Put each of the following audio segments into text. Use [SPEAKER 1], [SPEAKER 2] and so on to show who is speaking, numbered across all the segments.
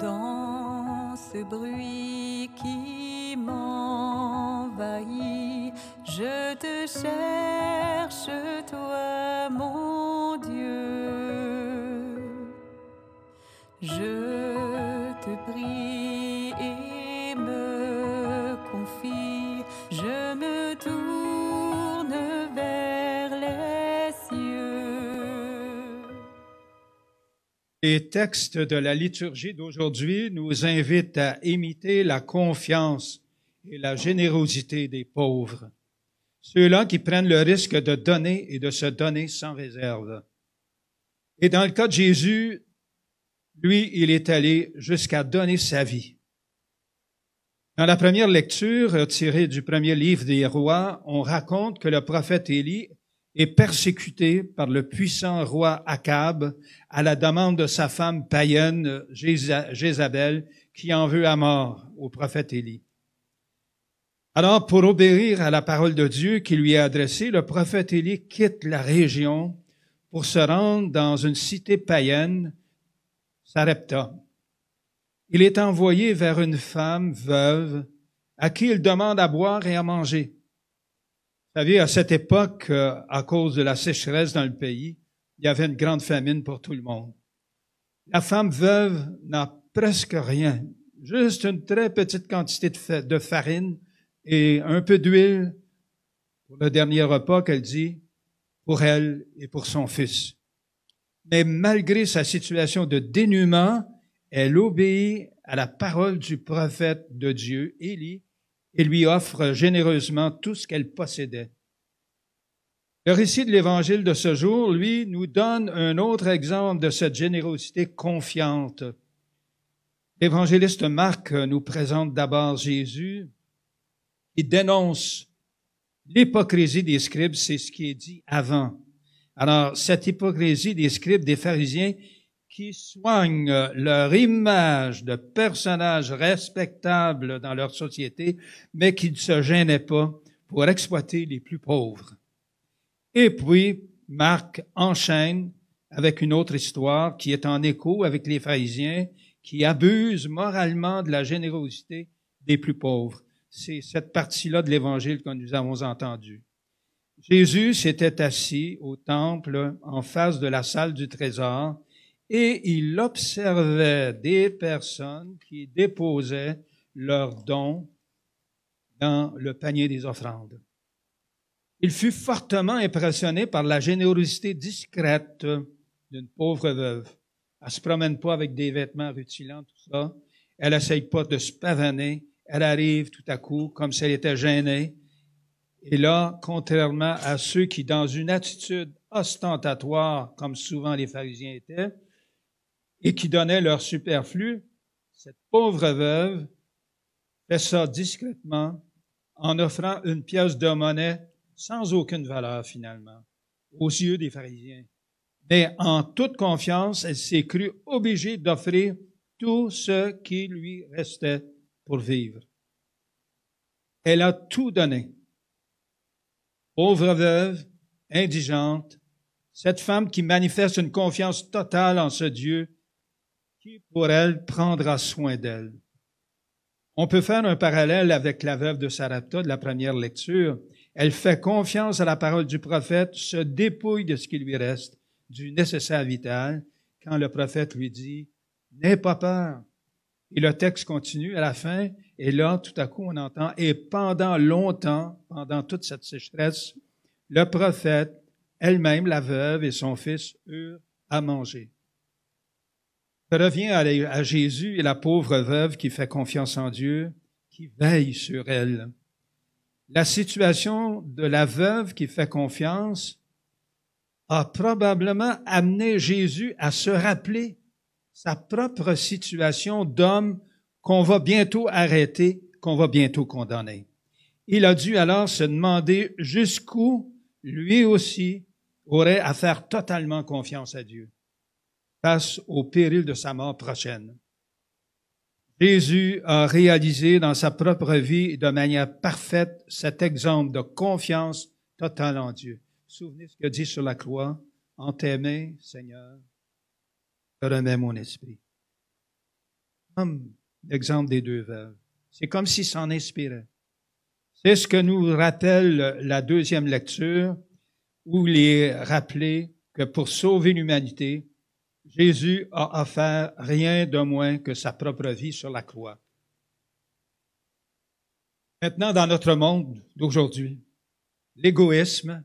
[SPEAKER 1] Dans ce bruit qui m'envahit, je te cherche, toi, mon Dieu. Je te prie et me confie, je me tourne vers les cieux.
[SPEAKER 2] Les textes de la liturgie d'aujourd'hui nous invitent à imiter la confiance et la générosité des pauvres, ceux-là qui prennent le risque de donner et de se donner sans réserve. Et dans le cas de Jésus, lui, il est allé jusqu'à donner sa vie. Dans la première lecture, tirée du premier livre des Rois, on raconte que le prophète Élie est persécuté par le puissant roi Akab à la demande de sa femme païenne Jézabel, qui en veut à mort au prophète Élie. Alors, pour obéir à la parole de Dieu qui lui est adressée, le prophète Élie quitte la région pour se rendre dans une cité païenne, Sarepta. Il est envoyé vers une femme veuve à qui il demande à boire et à manger. Vous savez, à cette époque, à cause de la sécheresse dans le pays, il y avait une grande famine pour tout le monde. La femme veuve n'a presque rien, juste une très petite quantité de farine et un peu d'huile pour le dernier repas qu'elle dit, pour elle et pour son fils. Mais malgré sa situation de dénuement, elle obéit à la parole du prophète de Dieu, Élie, et lui offre généreusement tout ce qu'elle possédait. Le récit de l'Évangile de ce jour, lui, nous donne un autre exemple de cette générosité confiante. L'évangéliste Marc nous présente d'abord Jésus. Il dénonce l'hypocrisie des scribes, c'est ce qui est dit avant. Alors, cette hypocrisie des scribes, des pharisiens, qui soignent leur image de personnages respectables dans leur société, mais qui ne se gênaient pas pour exploiter les plus pauvres. Et puis, Marc enchaîne avec une autre histoire qui est en écho avec les pharisiens qui abusent moralement de la générosité des plus pauvres. C'est cette partie-là de l'Évangile que nous avons entendue. Jésus s'était assis au temple en face de la salle du trésor et il observait des personnes qui déposaient leurs dons dans le panier des offrandes. Il fut fortement impressionné par la générosité discrète d'une pauvre veuve. Elle se promène pas avec des vêtements rutilants, tout ça. Elle essaye pas de se pavaner. Elle arrive tout à coup comme si elle était gênée. Et là, contrairement à ceux qui, dans une attitude ostentatoire, comme souvent les pharisiens étaient, et qui donnaient leur superflu, cette pauvre veuve fait ça discrètement en offrant une pièce de monnaie sans aucune valeur finalement, aux yeux des pharisiens. Mais en toute confiance, elle s'est crue obligée d'offrir tout ce qui lui restait pour vivre. Elle a tout donné. Pauvre veuve, indigente, cette femme qui manifeste une confiance totale en ce Dieu qui, pour elle, prendra soin d'elle. On peut faire un parallèle avec la veuve de Sarepta de la première lecture. Elle fait confiance à la parole du prophète, se dépouille de ce qui lui reste, du nécessaire vital, quand le prophète lui dit « N'aie pas peur ». Et le texte continue à la fin, et là, tout à coup, on entend « Et pendant longtemps, pendant toute cette sécheresse, le prophète, elle-même, la veuve et son fils, eurent à manger. » Je reviens à Jésus et la pauvre veuve qui fait confiance en Dieu, qui veille sur elle. La situation de la veuve qui fait confiance a probablement amené Jésus à se rappeler sa propre situation d'homme qu'on va bientôt arrêter, qu'on va bientôt condamner. Il a dû alors se demander jusqu'où lui aussi aurait à faire totalement confiance à Dieu face au péril de sa mort prochaine. Jésus a réalisé dans sa propre vie de manière parfaite cet exemple de confiance totale en Dieu. Souvenez ce qu'il dit sur la croix, « En tes mains, Seigneur, je remets mon esprit. » comme l'exemple des deux veuves. C'est comme s'il s'en inspirait. C'est ce que nous rappelle la deuxième lecture, où il est rappelé que pour sauver l'humanité, Jésus a offert rien de moins que sa propre vie sur la croix. Maintenant, dans notre monde d'aujourd'hui, l'égoïsme,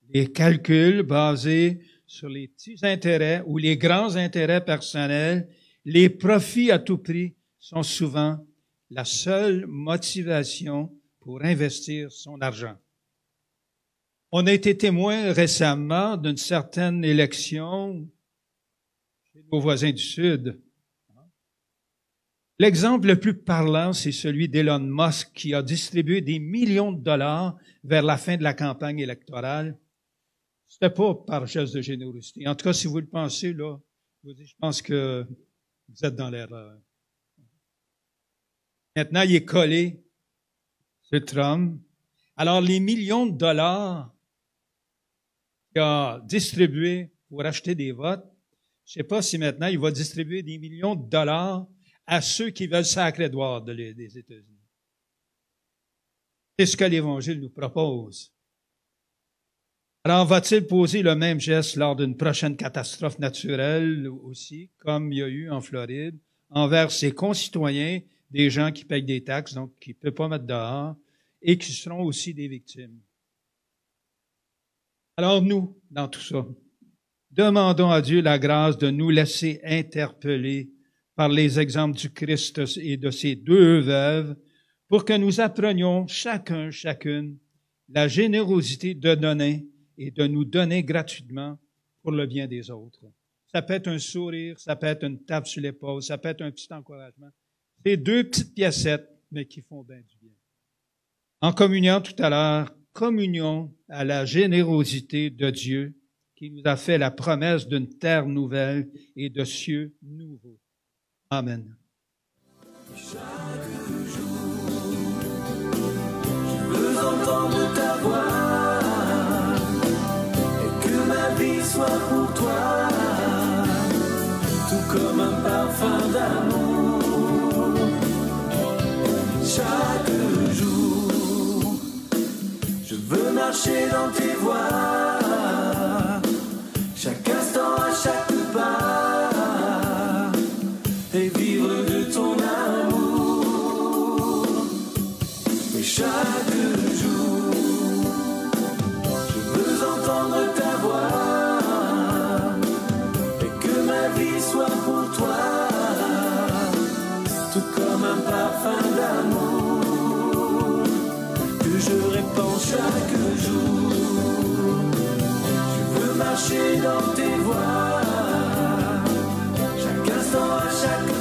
[SPEAKER 2] les calculs basés sur les petits intérêts ou les grands intérêts personnels, les profits à tout prix sont souvent la seule motivation pour investir son argent. On a été témoin récemment d'une certaine élection chez nos voisins du Sud. L'exemple le plus parlant, c'est celui d'Elon Musk qui a distribué des millions de dollars vers la fin de la campagne électorale. C'était pas par geste de générosité. En tout cas, si vous le pensez, là, je pense que vous êtes dans l'erreur. Maintenant, il est collé sur Trump. Alors, les millions de dollars qu'il a distribués pour acheter des votes, je ne sais pas si maintenant il va distribuer des millions de dollars à ceux qui veulent sacrer droit des États-Unis. C'est ce que l'Évangile nous propose. Alors, va-t-il poser le même geste lors d'une prochaine catastrophe naturelle aussi, comme il y a eu en Floride, envers ses concitoyens, des gens qui payent des taxes, donc qui ne peuvent pas mettre dehors, et qui seront aussi des victimes? Alors nous, dans tout ça, demandons à Dieu la grâce de nous laisser interpeller par les exemples du Christ et de ces deux veuves, pour que nous apprenions chacune, la générosité de donner et de nous donner gratuitement pour le bien des autres. Ça peut être un sourire, ça peut être une tape sur l'épaule, ça peut être un petit encouragement. C'est deux petites piécettes, mais qui font bien du bien. En communiant tout à l'heure, communion à la générosité de Dieu qui nous a fait la promesse d'une terre nouvelle et de cieux nouveaux. Amen.
[SPEAKER 3] Chaque jour, je veux entendre ta voix et que ma vie soit pour toi, tout comme un parfum d'amour. Chaque jour, je veux marcher dans tes voies, chaque instant, à chaque pas, et vivre de ton amour. Et chaque jour, je veux entendre ta voix et que ma vie soit pour toi, tout comme un parfum d'amour que je répands chaque jour. Je veux marcher dans tes voies, chaque instant, à chaque